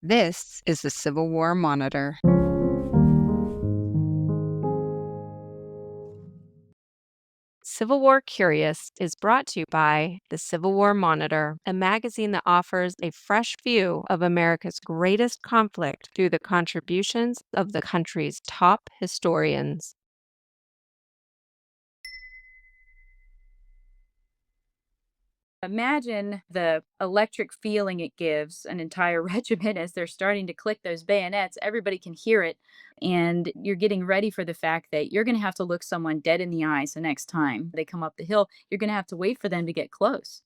This is the Civil War Monitor. Civil War Curious is brought to you by the Civil War Monitor, a magazine that offers a fresh view of America's greatest conflict through the contributions of the country's top historians. Imagine the electric feeling it gives an entire regiment as they're starting to click those bayonets. Everybody can hear it, and you're getting ready for the fact that you're going to have to look someone dead in the eyes the next time they come up the hill. You're going to have to wait for them to get close.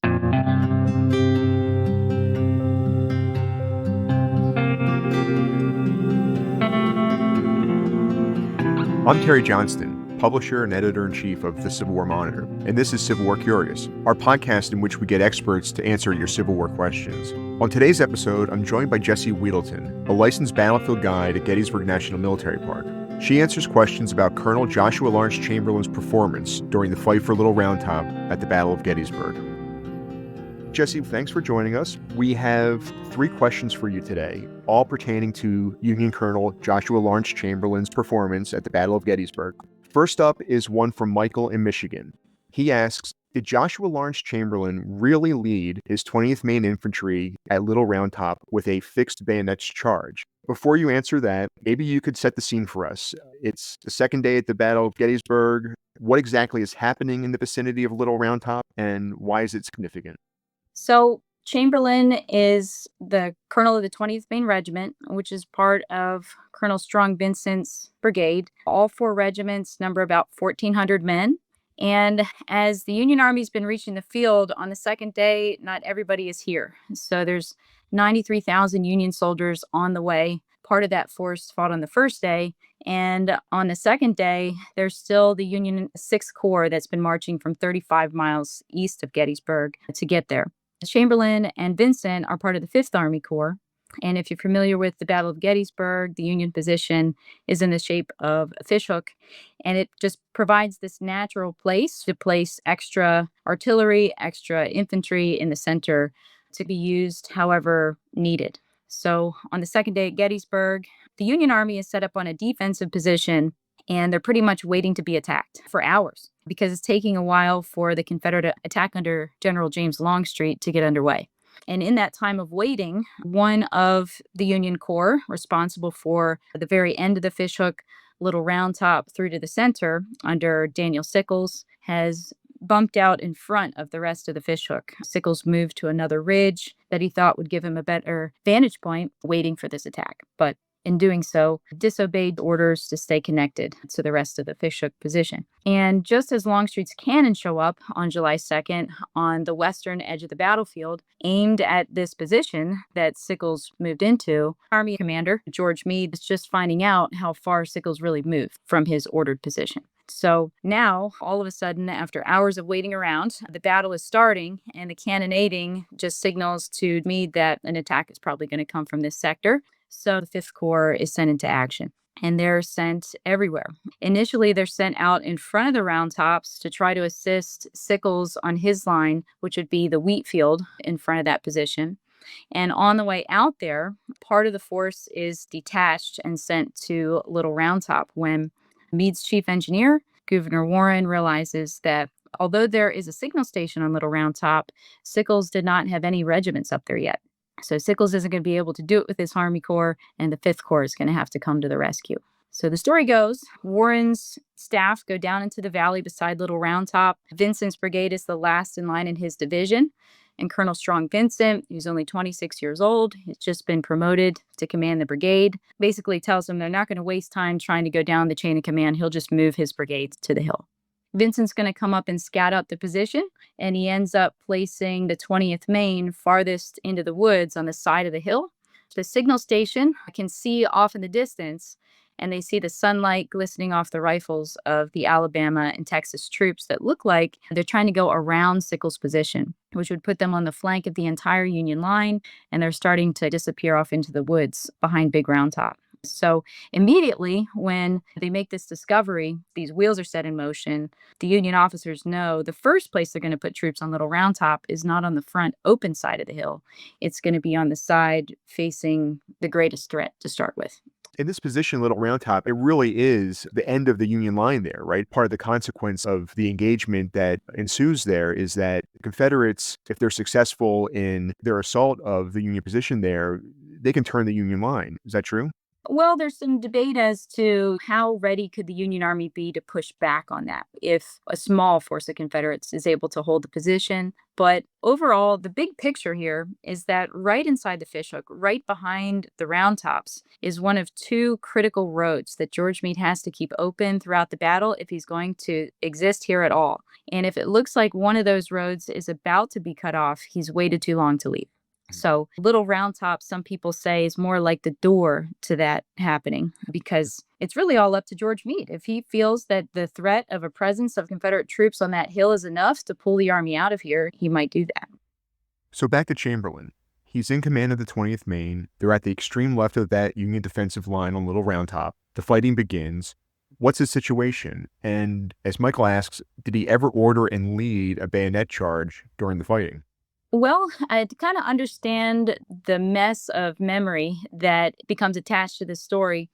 I'm Terry Johnston, publisher and editor-in-chief of the Civil War Monitor, and this is Civil War Curious, our podcast in which we get experts to answer your Civil War questions. On today's episode, I'm joined by Jessie Wheedleton, a licensed battlefield guide at Gettysburg National Military Park. She answers questions about Colonel Joshua Lawrence Chamberlain's performance during the fight for Little Round Top at the Battle of Gettysburg. Jessie, thanks for joining us. We have 3 questions for you today, all pertaining to Union Colonel Joshua Lawrence Chamberlain's performance at the Battle of Gettysburg. First up is one from Michael in Michigan. He asks, did Joshua Lawrence Chamberlain really lead his 20th Maine Infantry at Little Round Top with a fixed bayonets charge? Before you answer that, maybe you could set the scene for us. It's the second day at the Battle of Gettysburg. What exactly is happening in the vicinity of Little Round Top, and why is it significant? So, Chamberlain is the colonel of the 20th Maine Regiment, which is part of Colonel Strong Vincent's brigade. All 4 regiments number about 1,400 men. And as the Union Army's been reaching the field on the second day, not everybody is here. So there's 93,000 Union soldiers on the way. Part of that force fought on the first day. And on the second day, there's still the Union 6th Corps that's been marching from 35 miles east of Gettysburg to get there. Chamberlain and Vincent are part of the 5th Army Corps. And if you're familiar with the Battle of Gettysburg, the Union position is in the shape of a fishhook. And it just provides this natural place to place extra artillery, extra infantry in the center to be used however needed. So on the second day at Gettysburg, the Union Army is set up on a defensive position, and they're pretty much waiting to be attacked for hours because it's taking a while for the Confederate attack under General James Longstreet to get underway. And in that time of waiting, one of the Union Corps responsible for the very end of the fishhook, Little Round Top through to the center under Daniel Sickles, has bumped out in front of the rest of the fishhook. Sickles moved to another ridge that he thought would give him a better vantage point waiting for this attack. But in doing so, disobeyed orders to stay connected to the rest of the fishhook position. And just as Longstreet's cannon show up on July 2nd on the western edge of the battlefield, aimed at this position that Sickles moved into, Army Commander George Meade is just finding out how far Sickles really moved from his ordered position. So now, all of a sudden, after hours of waiting around, the battle is starting, and the cannonading just signals to Meade that an attack is probably going to come from this sector. So the 5th Corps is sent into action, and they're sent everywhere. Initially, they're sent out in front of the Round Tops to try to assist Sickles on his line, which would be the wheat field in front of that position. And on the way out there, part of the force is detached and sent to Little Round Top when Meade's chief engineer, Gouverneur Warren, realizes that although there is a signal station on Little Round Top, Sickles did not have any regiments up there yet. So Sickles isn't going to be able to do it with his Army Corps, and the 5th Corps is going to have to come to the rescue. So the story goes, Warren's staff go down into the valley beside Little Round Top. Vincent's brigade is the last in line in his division. And Colonel Strong Vincent, who's only 26 years old, has just been promoted to command the brigade, basically tells them they're not going to waste time trying to go down the chain of command. He'll just move his brigade to the hill. Vincent's going to come up and scout out the position, and he ends up placing the 20th Maine farthest into the woods on the side of the hill. The signal station can see off in the distance, and they see the sunlight glistening off the rifles of the Alabama and Texas troops that look like they're trying to go around Sickles' position, which would put them on the flank of the entire Union line, and they're starting to disappear off into the woods behind Big Round Top. So immediately when they make this discovery, these wheels are set in motion. The Union officers know the first place they're going to put troops on Little Round Top is not on the front open side of the hill. It's going to be on the side facing the greatest threat to start with. In this position, Little Round Top, it really is the end of the Union line there, right? Part of the consequence of the engagement that ensues there is that the Confederates, if they're successful in their assault of the Union position there, they can turn the Union line. Is that true? Well, there's some debate as to how ready could the Union Army be to push back on that if a small force of Confederates is able to hold the position. But overall, the big picture here is that right inside the fishhook, right behind the Round Tops, is one of two critical roads that George Meade has to keep open throughout the battle if he's going to exist here at all. And if it looks like one of those roads is about to be cut off, he's waited too long to leave. So Little Round Top, some people say, is more like the door to that happening because it's really all up to George Meade. If he feels that the threat of a presence of Confederate troops on that hill is enough to pull the army out of here, he might do that. So back to Chamberlain. He's in command of the 20th Maine. They're at the extreme left of that Union defensive line on Little Round Top. The fighting begins. What's his situation? And as Michael asks, did he ever order and lead a bayonet charge during the fighting? Well, I kind of understand the mess of memory that becomes attached to this story.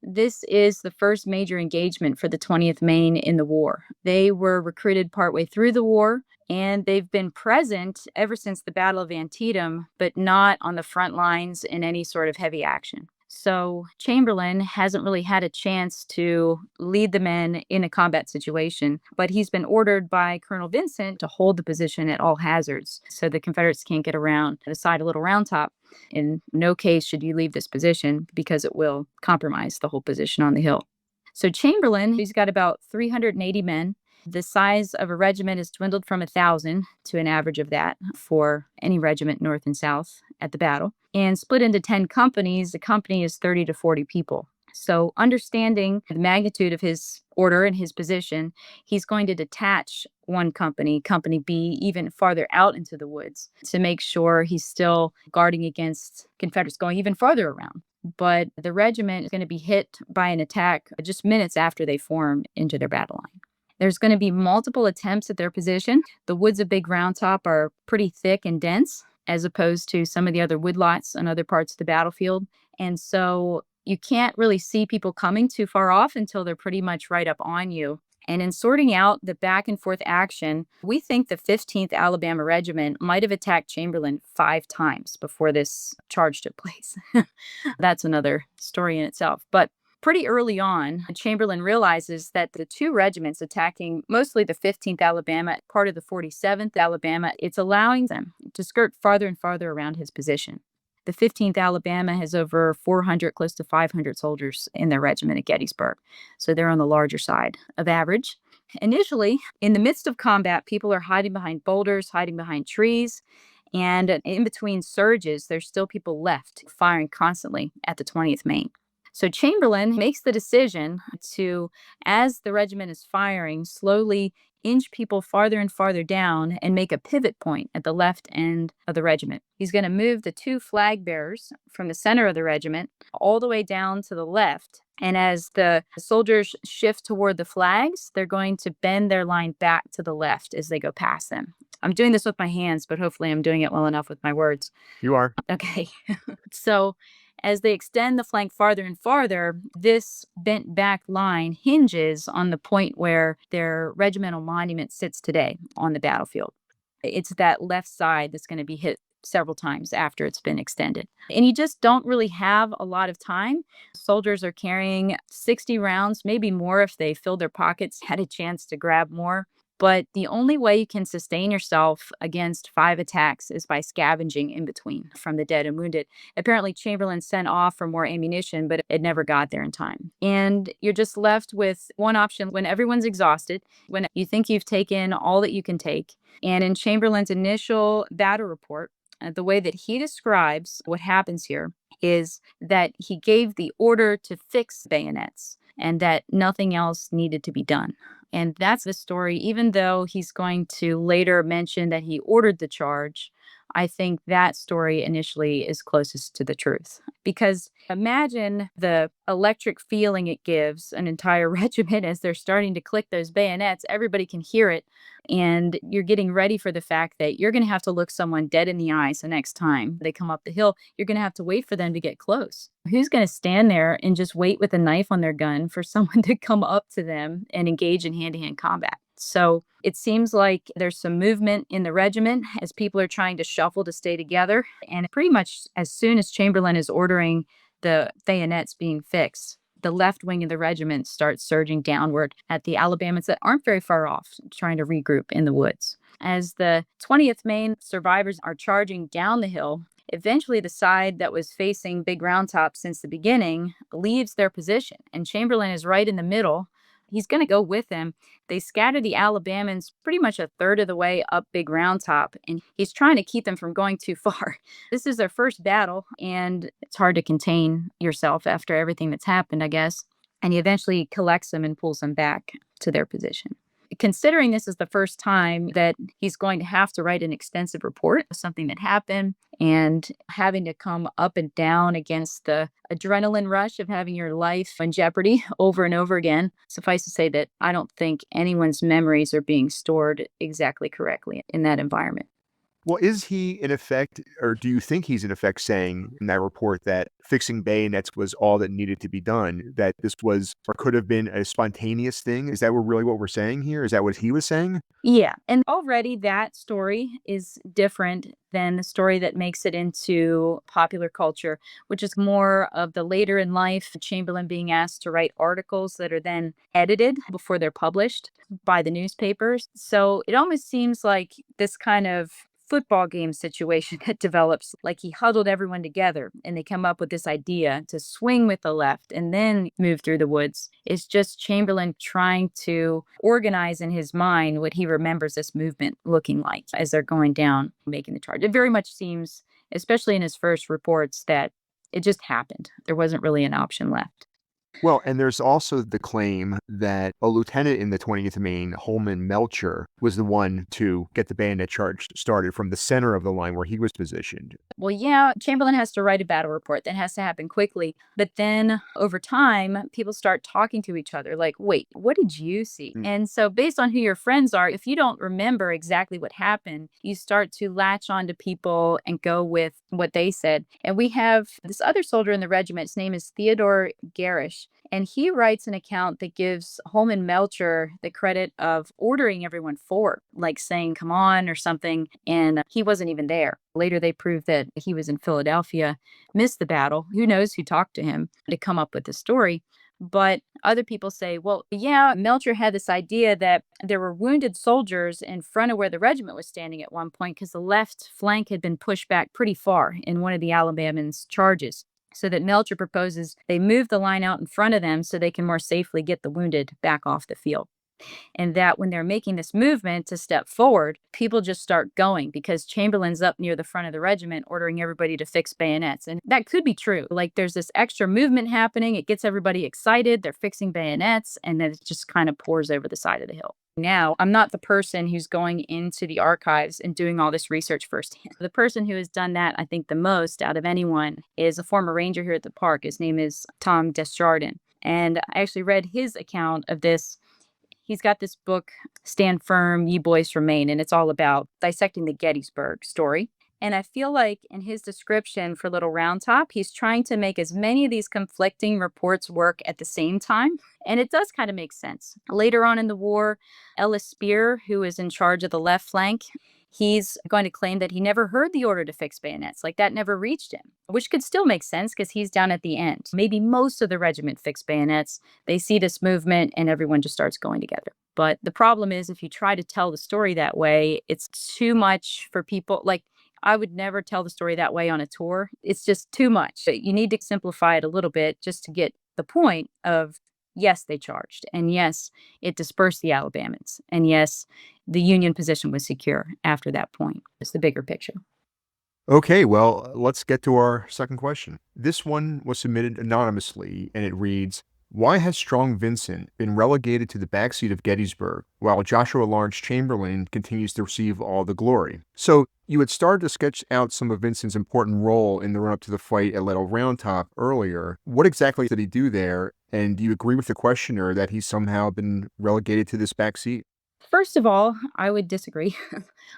This is the first major engagement for the 20th Maine in the war. They were recruited partway through the war, and they've been present ever since the Battle of Antietam, but not on the front lines in any sort of heavy action. So Chamberlain hasn't really had a chance to lead the men in a combat situation, but he's been ordered by Colonel Vincent to hold the position at all hazards so the Confederates can't get around the side of Little Round Top. In no case should you leave this position because it will compromise the whole position on the hill. So Chamberlain, he's got about 380 men. The size of a regiment is dwindled from 1,000 to an average of that for any regiment north and south at the battle. And split into 10 companies, a company is 30 to 40 people. So understanding the magnitude of his order and his position, he's going to detach one company, Company B, even farther out into the woods to make sure he's still guarding against Confederates going even farther around. But the regiment is going to be hit by an attack just minutes after they form into their battle line. There's going to be multiple attempts at their position. The woods of Big Round Top are pretty thick and dense, as opposed to some of the other woodlots on other parts of the battlefield. And so you can't really see people coming too far off until they're pretty much right up on you. And in sorting out the back and forth action, we think the 15th Alabama Regiment might have attacked Chamberlain 5 times before this charge took place. That's another story in itself. But pretty early on, Chamberlain realizes that the two regiments attacking mostly the 15th Alabama, part of the 47th Alabama, it's allowing them to skirt farther and farther around his position. The 15th Alabama has over 400, close to 500 soldiers in their regiment at Gettysburg. So they're on the larger side of average. Initially, in the midst of combat, people are hiding behind boulders, hiding behind trees. And in between surges, there's still people left firing constantly at the 20th Maine. So Chamberlain makes the decision to, as the regiment is firing, slowly inch people farther and farther down and make a pivot point at the left end of the regiment. He's going to move the 2 flag bearers from the center of the regiment all the way down to the left. And as the soldiers shift toward the flags, they're going to bend their line back to the left as they go past them. I'm doing this with my hands, but hopefully I'm doing it well enough with my words. You are. Okay. So as they extend the flank farther and farther, this bent back line hinges on the point where their regimental monument sits today on the battlefield. It's that left side that's going to be hit several times after it's been extended. And you just don't really have a lot of time. Soldiers are carrying 60 rounds, maybe more if they filled their pockets, had a chance to grab more. But the only way you can sustain yourself against 5 attacks is by scavenging in between from the dead and wounded. Apparently, Chamberlain sent off for more ammunition, but it never got there in time. And you're just left with one option when everyone's exhausted, when you think you've taken all that you can take. And in Chamberlain's initial battle report, the way that he describes what happens here is that he gave the order to fix bayonets and that nothing else needed to be done. And that's the story, even though he's going to later mention that he ordered the charge. I think that story initially is closest to the truth. Because imagine the electric feeling it gives an entire regiment as they're starting to click those bayonets. Everybody can hear it. And you're getting ready for the fact that you're going to have to look someone dead in the eyes the next time they come up the hill. You're going to have to wait for them to get close. Who's going to stand there and just wait with a knife on their gun for someone to come up to them and engage in hand-to-hand combat? So it seems like there's some movement in the regiment as people are trying to shuffle to stay together. And pretty much as soon as Chamberlain is ordering the bayonets being fixed, the left wing of the regiment starts surging downward at the Alabamans that aren't very far off, trying to regroup in the woods. As the 20th Maine survivors are charging down the hill, eventually the side that was facing Big Round Top since the beginning leaves their position, and Chamberlain is right in the middle. He's going to go with them. They scatter the Alabamans pretty much a third of the way up Big Round Top, and he's trying to keep them from going too far. This is their first battle, and it's hard to contain yourself after everything that's happened, I guess. And he eventually collects them and pulls them back to their position. Considering this is the first time that he's going to have to write an extensive report of something that happened and having to come up and down against the adrenaline rush of having your life in jeopardy over and over again, suffice to say that I don't think anyone's memories are being stored exactly correctly in that environment. Well, is he in effect, or do you think he's in effect saying in that report that fixing bayonets was all that needed to be done, that this was or could have been a spontaneous thing? Is that really what we're saying here? Is that what he was saying? Yeah. And already that story is different than the story that makes it into popular culture, which is more of the later in life Chamberlain being asked to write articles that are then edited before they're published by the newspapers. So it almost seems like this kind of football game situation that develops, like he huddled everyone together and they come up with this idea to swing with the left and then move through the woods. It's just Chamberlain trying to organize in his mind what he remembers this movement looking like as they're going down, making the charge. It very much seems, especially in his first reports, that it just happened. There wasn't really an option left. Well, and there's also the claim that a lieutenant in the 20th Maine, Holman Melcher, was the one to get the bayonet charge started from the center of the line where he was positioned. Well, yeah, Chamberlain has to write a battle report. That has to happen quickly. But then over time, people start talking to each other like, wait, what did you see? And so based on who your friends are, if you don't remember exactly what happened, you start to latch on to people and go with what they said. And we have this other soldier in the regiment. His name is Theodore Garish. And he writes an account that gives Holman Melcher the credit of ordering everyone forward, like saying, come on, or something. And he wasn't even there. Later, they proved that he was in Philadelphia, missed the battle. Who knows who talked to him to come up with the story. But other people say, well, yeah, Melcher had this idea that there were wounded soldiers in front of where the regiment was standing at one point because the left flank had been pushed back pretty far in one of the Alabamans' charges. So that Melcher proposes they move the line out in front of them so they can more safely get the wounded back off the field. And that when they're making this movement to step forward, people just start going because Chamberlain's up near the front of the regiment ordering everybody to fix bayonets. And that could be true. Like there's this extra movement happening. It gets everybody excited. They're fixing bayonets. And then it just kind of pours over the side of the hill. Now, I'm not the person who's going into the archives and doing all this research firsthand. The person who has done that, I think, the most out of anyone is a former ranger here at the park. His name is Tom Desjardins. And I actually read his account of this. He's got this book, Stand Firm, Ye Boys from Maine, and it's all about dissecting the Gettysburg story. And I feel like in his description for Little Round Top, he's trying to make as many of these conflicting reports work at the same time. And it does kind of make sense. Later on in the war, Ellis Spear, who is in charge of the left flank, he's going to claim that he never heard the order to fix bayonets. Like that never reached him, which could still make sense because he's down at the end. Maybe most of the regiment fixed bayonets. They see this movement and everyone just starts going together. But the problem is if you try to tell the story that way, it's too much for people. Like I would never tell the story that way on a tour. It's just too much. You need to simplify it a little bit just to get the point of, yes, they charged. And yes, it dispersed the Alabamans. And yes, the Union position was secure after that point. It's the bigger picture. Okay, well, let's get to our second question. This one was submitted anonymously, and it reads, Why has Strong Vincent been relegated to the backseat of Gettysburg, while Joshua Lawrence Chamberlain continues to receive all the glory? So, you had started to sketch out some of Vincent's important role in the run-up to the fight at Little Round Top earlier. What exactly did he do there? And do you agree with the questioner that he's somehow been relegated to this backseat? First of all, I would disagree,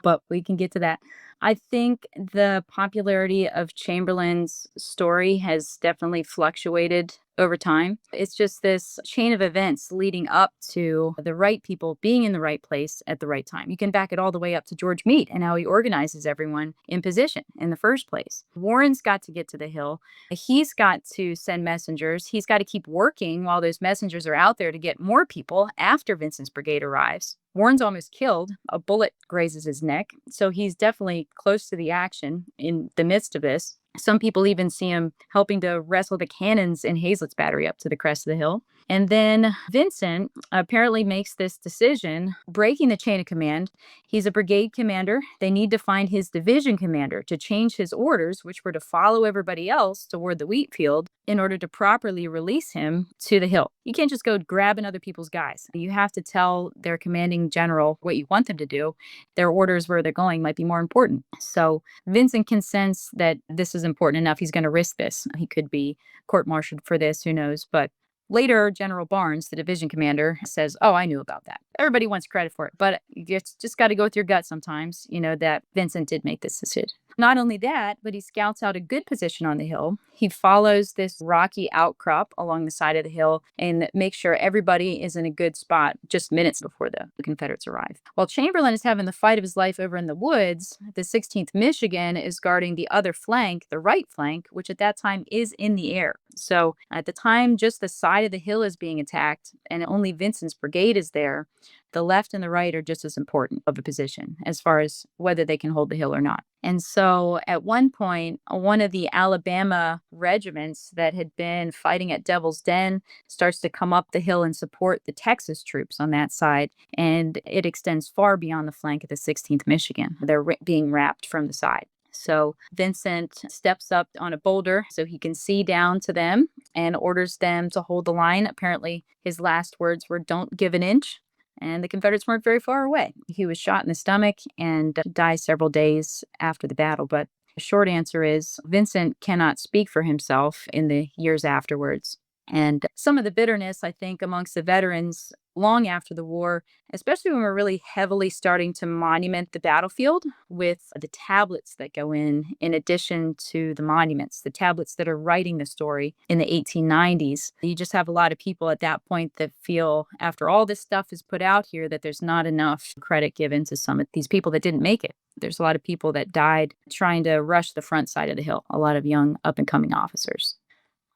but we can get to that. I think the popularity of Chamberlain's story has definitely fluctuated over time. It's just this chain of events leading up to the right people being in the right place at the right time. You can back it all the way up to George Meade and how he organizes everyone in position in the first place. Warren's got to get to the Hill. He's got to send messengers. He's got to keep working while those messengers are out there to get more people after Vincent's brigade arrives. Warren's almost killed. A bullet grazes his neck. So he's definitely close to the action in the midst of this. Some people even see him helping to wrestle the cannons in Hazlett's battery up to the crest of the hill. And then Vincent apparently makes this decision, breaking the chain of command. He's a brigade commander. They need to find his division commander to change his orders, which were to follow everybody else toward the wheat field in order to properly release him to the hill. You can't just go grabbing other people's guys. You have to tell their commanding general what you want them to do. Their orders where they're going might be more important. So Vincent can sense that this is important enough. He's going to risk this. He could be court-martialed for this, who knows. But later, General Barnes, the division commander, says, "Oh, I knew about that." Everybody wants credit for it, but you just got to go with your gut sometimes, that Vincent did make this decision. Not only that, but he scouts out a good position on the hill. He follows this rocky outcrop along the side of the hill and makes sure everybody is in a good spot just minutes before the Confederates arrive. While Chamberlain is having the fight of his life over in the woods, the 16th Michigan is guarding the other flank, the right flank, which at that time is in the air. So at the time, just the side of the hill is being attacked and only Vincent's brigade is there. The left and the right are just as important of a position as far as whether they can hold the hill or not. And so at one point, one of the Alabama regiments that had been fighting at Devil's Den starts to come up the hill and support the Texas troops on that side. And it extends far beyond the flank of the 16th Michigan. They're being wrapped from the side. So Vincent steps up on a boulder so he can see down to them and orders them to hold the line. Apparently, his last words were, "Don't give an inch." And the Confederates weren't very far away. He was shot in the stomach and died several days after the battle. But the short answer is Vincent cannot speak for himself in the years afterwards. And some of the bitterness, I think, amongst the veterans long after the war, especially when we're really heavily starting to monument the battlefield with the tablets that go in addition to the monuments, the tablets that are writing the story in the 1890s. You just have a lot of people at that point that feel, after all this stuff is put out here, that there's not enough credit given to some of these people that didn't make it. There's a lot of people that died trying to rush the front side of the hill, a lot of young up-and-coming officers.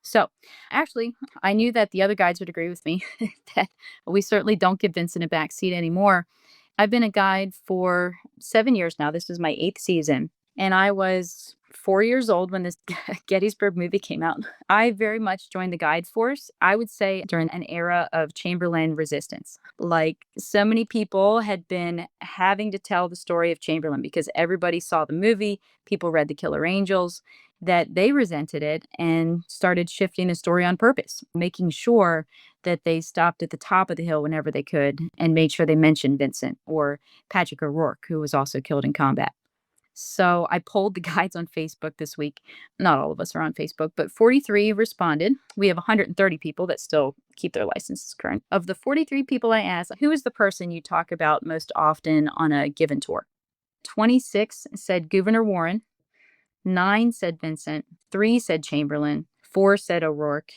So, actually, I knew that the other guides would agree with me that we certainly don't give Vincent a back seat anymore. I've been a guide for 7 years now. This is my 8th season. And I was 4 years old when this Gettysburg movie came out. I very much joined the guide force, I would say, during an era of Chamberlain resistance. Like, so many people had been having to tell the story of Chamberlain because everybody saw the movie, people read The Killer Angels, that they resented it and started shifting the story on purpose, making sure that they stopped at the top of the hill whenever they could and made sure they mentioned Vincent or Patrick O'Rourke, who was also killed in combat. So I polled the guides on Facebook this week. Not all of us are on Facebook, but 43 responded. We have 130 people that still keep their licenses current. Of the 43 people I asked, who is the person you talk about most often on a given tour? 26 said Gouverneur Warren. 9 said Vincent, 3 said Chamberlain, 4 said O'Rourke,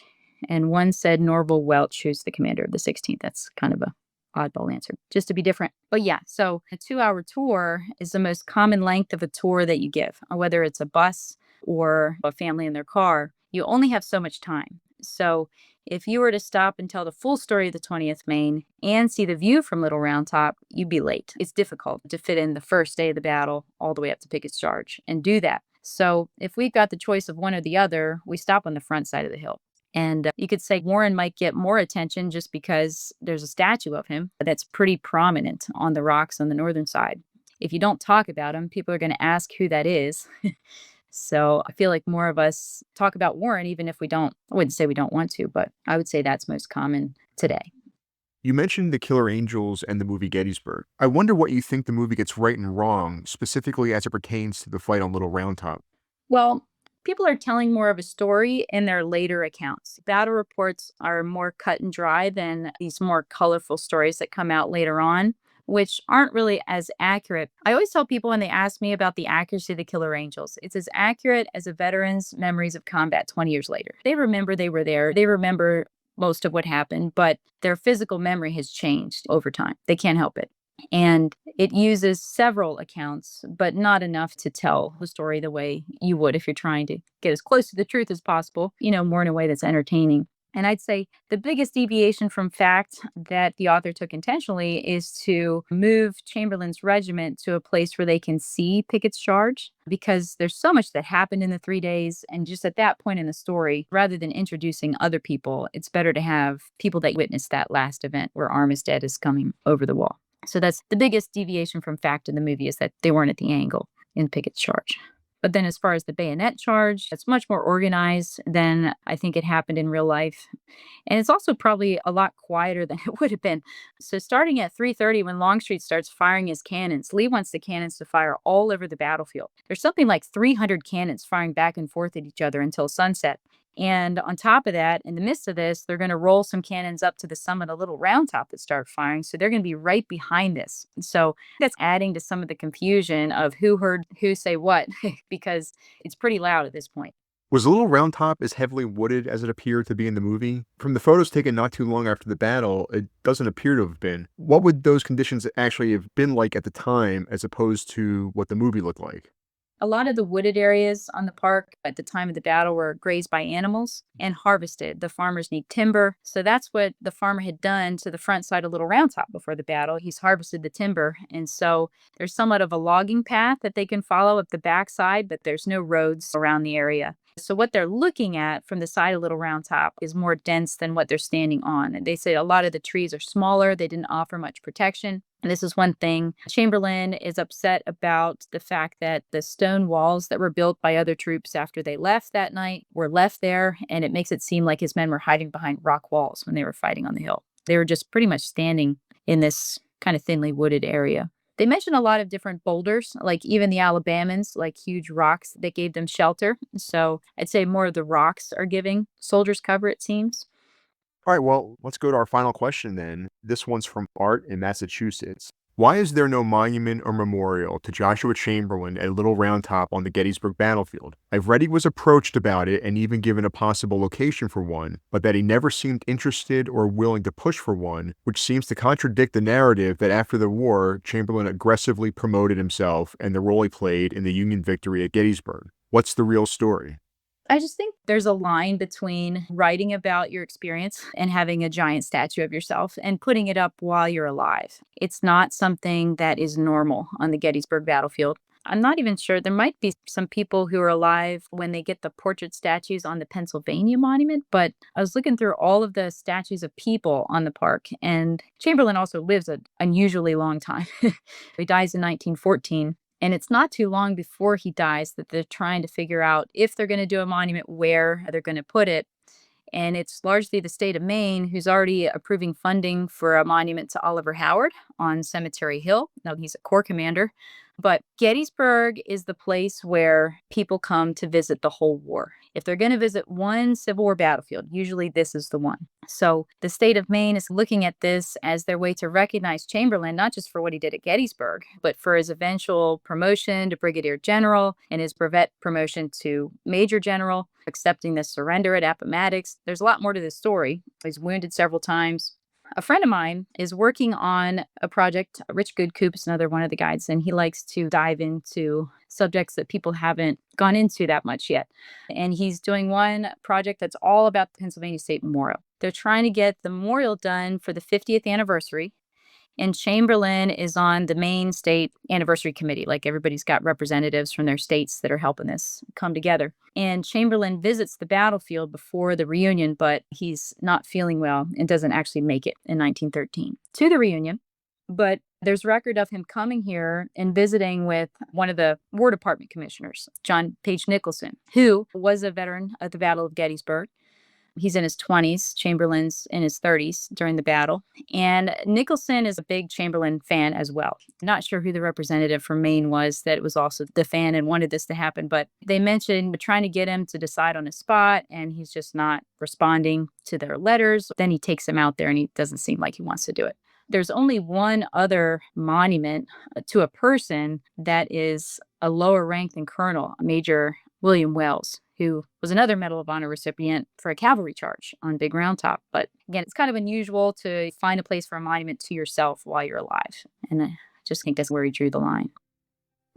and 1 said Norval Welch, who's the commander of the 16th. That's kind of a oddball answer, just to be different. But yeah, so a 2-hour tour is the most common length of a tour that you give, whether it's a bus or a family in their car. You only have so much time. So if you were to stop and tell the full story of the 20th Maine and see the view from Little Round Top, you'd be late. It's difficult to fit in the first day of the battle all the way up to Pickett's Charge and do that. So if we've got the choice of one or the other, we stop on the front side of the hill. And you could say Warren might get more attention just because there's a statue of him that's pretty prominent on the rocks on the northern side. If you don't talk about him, people are going to ask who that is. So I feel like more of us talk about war, and even if we don't, I wouldn't say we don't want to, but I would say that's most common today. You mentioned the Killer Angels and the movie Gettysburg. I wonder what you think the movie gets right and wrong, specifically as it pertains to the fight on Little Round Top. Well, people are telling more of a story in their later accounts. Battle reports are more cut and dry than these more colorful stories that come out later on, which aren't really as accurate. I always tell people when they ask me about the accuracy of the Killer Angels, it's as accurate as a veteran's memories of combat 20 years later. They remember they were there, they remember most of what happened, but their physical memory has changed over time. They can't help it. And it uses several accounts, but not enough to tell the story the way you would if you're trying to get as close to the truth as possible, more in a way that's entertaining. And I'd say the biggest deviation from fact that the author took intentionally is to move Chamberlain's regiment to a place where they can see Pickett's charge, because there's so much that happened in the 3 days. And just at that point in the story, rather than introducing other people, it's better to have people that witnessed that last event where Armistead is coming over the wall. So that's the biggest deviation from fact in the movie, is that they weren't at the angle in Pickett's charge. But then as far as the bayonet charge, it's much more organized than I think it happened in real life. And it's also probably a lot quieter than it would have been. So starting at 3:30, when Longstreet starts firing his cannons, Lee wants the cannons to fire all over the battlefield. There's something like 300 cannons firing back and forth at each other until sunset. And on top of that, in the midst of this, they're going to roll some cannons up to the summit of Little Round Top that start firing. So they're going to be right behind this. So that's adding to some of the confusion of who heard who say what, because it's pretty loud at this point. Was Little Round Top as heavily wooded as it appeared to be in the movie? From the photos taken not too long after the battle, it doesn't appear to have been. What would those conditions actually have been like at the time as opposed to what the movie looked like? A lot of the wooded areas on the park at the time of the battle were grazed by animals and harvested. The farmers need timber. So that's what the farmer had done to the front side of Little Round Top before the battle. He's harvested the timber. And so there's somewhat of a logging path that they can follow up the backside, but there's no roads around the area. So what they're looking at from the side of Little Round Top is more dense than what they're standing on. And they say a lot of the trees are smaller. They didn't offer much protection. And this is one thing. Chamberlain is upset about the fact that the stone walls that were built by other troops after they left that night were left there. And it makes it seem like his men were hiding behind rock walls when they were fighting on the hill. They were just pretty much standing in this kind of thinly wooded area. They mention a lot of different boulders, like even the Alabamans, like huge rocks that gave them shelter. So I'd say more of the rocks are giving soldiers cover, it seems. All right, well, let's go to our final question then. This one's from Art in Massachusetts. Why is there no monument or memorial to Joshua Chamberlain at Little Round Top on the Gettysburg battlefield? I've read he was approached about it and even given a possible location for one, but that he never seemed interested or willing to push for one, which seems to contradict the narrative that after the war, Chamberlain aggressively promoted himself and the role he played in the Union victory at Gettysburg. What's the real story? I just think there's a line between writing about your experience and having a giant statue of yourself and putting it up while you're alive. It's not something that is normal on the Gettysburg battlefield. I'm not even sure. There might be some people who are alive when they get the portrait statues on the Pennsylvania monument, but I was looking through all of the statues of people on the park, and Chamberlain also lives an unusually long time. He dies in 1914. And it's not too long before he dies that they're trying to figure out if they're going to do a monument, where they're going to put it. And it's largely the state of Maine who's already approving funding for a monument to Oliver Howard on Cemetery Hill. Now, he's a Corps commander. But Gettysburg is the place where people come to visit the whole war. If they're going to visit one Civil War battlefield, usually this is the one. So the state of Maine is looking at this as their way to recognize Chamberlain, not just for what he did at Gettysburg, but for his eventual promotion to brigadier general and his brevet promotion to major general, accepting the surrender at Appomattox. There's a lot more to this story. He's wounded several times. A friend of mine is working on a project. Rich Goodcoop is another one of the guides, and he likes to dive into subjects that people haven't gone into that much yet. And he's doing one project that's all about the Pennsylvania State Memorial. They're trying to get the memorial done for the 50th anniversary. And Chamberlain is on the Maine State Anniversary Committee. Like, everybody's got representatives from their states that are helping this come together. And Chamberlain visits the battlefield before the reunion, but he's not feeling well and doesn't actually make it in 1913 to the reunion. But there's record of him coming here and visiting with one of the War Department commissioners, John Page Nicholson, who was a veteran at the Battle of Gettysburg. He's in his 20s, Chamberlain's in his 30s during the battle. And Nicholson is a big Chamberlain fan as well. Not sure who the representative from Maine was that was also the fan and wanted this to happen, but they mentioned trying to get him to decide on a spot, and he's just not responding to their letters. Then he takes him out there, and he doesn't seem like he wants to do it. There's only one other monument to a person that is a lower rank than Colonel, Major William Wells, who was another Medal of Honor recipient for a cavalry charge on Big Round Top. But again, it's kind of unusual to find a place for a monument to yourself while you're alive. And I just think that's where he drew the line.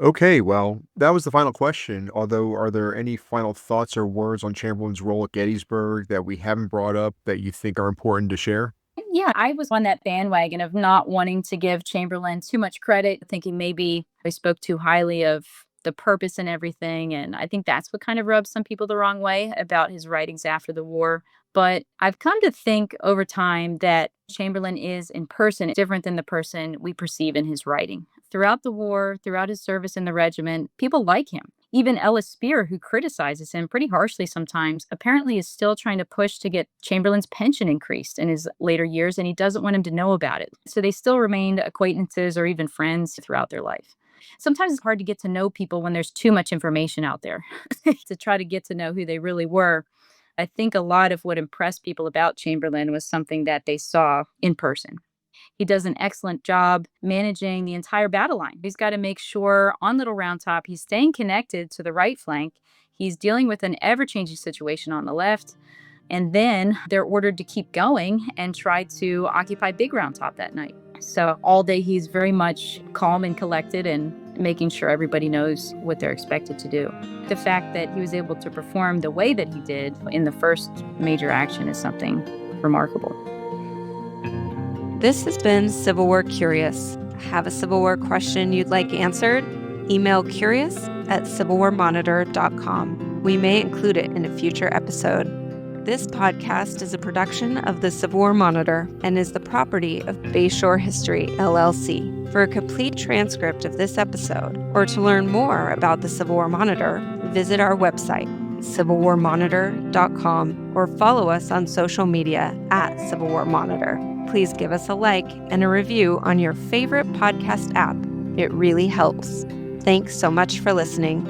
Okay, well, that was the final question. Although, are there any final thoughts or words on Chamberlain's role at Gettysburg that we haven't brought up that you think are important to share? Yeah, I was on that bandwagon of not wanting to give Chamberlain too much credit, thinking maybe I spoke too highly of the purpose and everything. And I think that's what kind of rubs some people the wrong way about his writings after the war. But I've come to think over time that Chamberlain is in person different than the person we perceive in his writing. Throughout the war, throughout his service in the regiment, people like him. Even Ellis Spear, who criticizes him pretty harshly sometimes, apparently is still trying to push to get Chamberlain's pension increased in his later years, and he doesn't want him to know about it. So they still remained acquaintances or even friends throughout their life. Sometimes it's hard to get to know people when there's too much information out there to try to get to know who they really were. I think a lot of what impressed people about Chamberlain was something that they saw in person. He does an excellent job managing the entire battle line. He's got to make sure on Little Round Top he's staying connected to the right flank. He's dealing with an ever-changing situation on the left. And then they're ordered to keep going and try to occupy Big Round Top that night. So all day he's very much calm and collected and making sure everybody knows what they're expected to do. The fact that he was able to perform the way that he did in the first major action is something remarkable. This has been Civil War Curious. Have a Civil War question you'd like answered? Email curious@civilwarmonitor.com. We may include it in a future episode. This podcast is a production of the Civil War Monitor and is the property of Bayshore History, LLC. For a complete transcript of this episode, or to learn more about the Civil War Monitor, visit our website, civilwarmonitor.com, or follow us on social media @Civil War Monitor. Please give us a like and a review on your favorite podcast app. It really helps. Thanks so much for listening.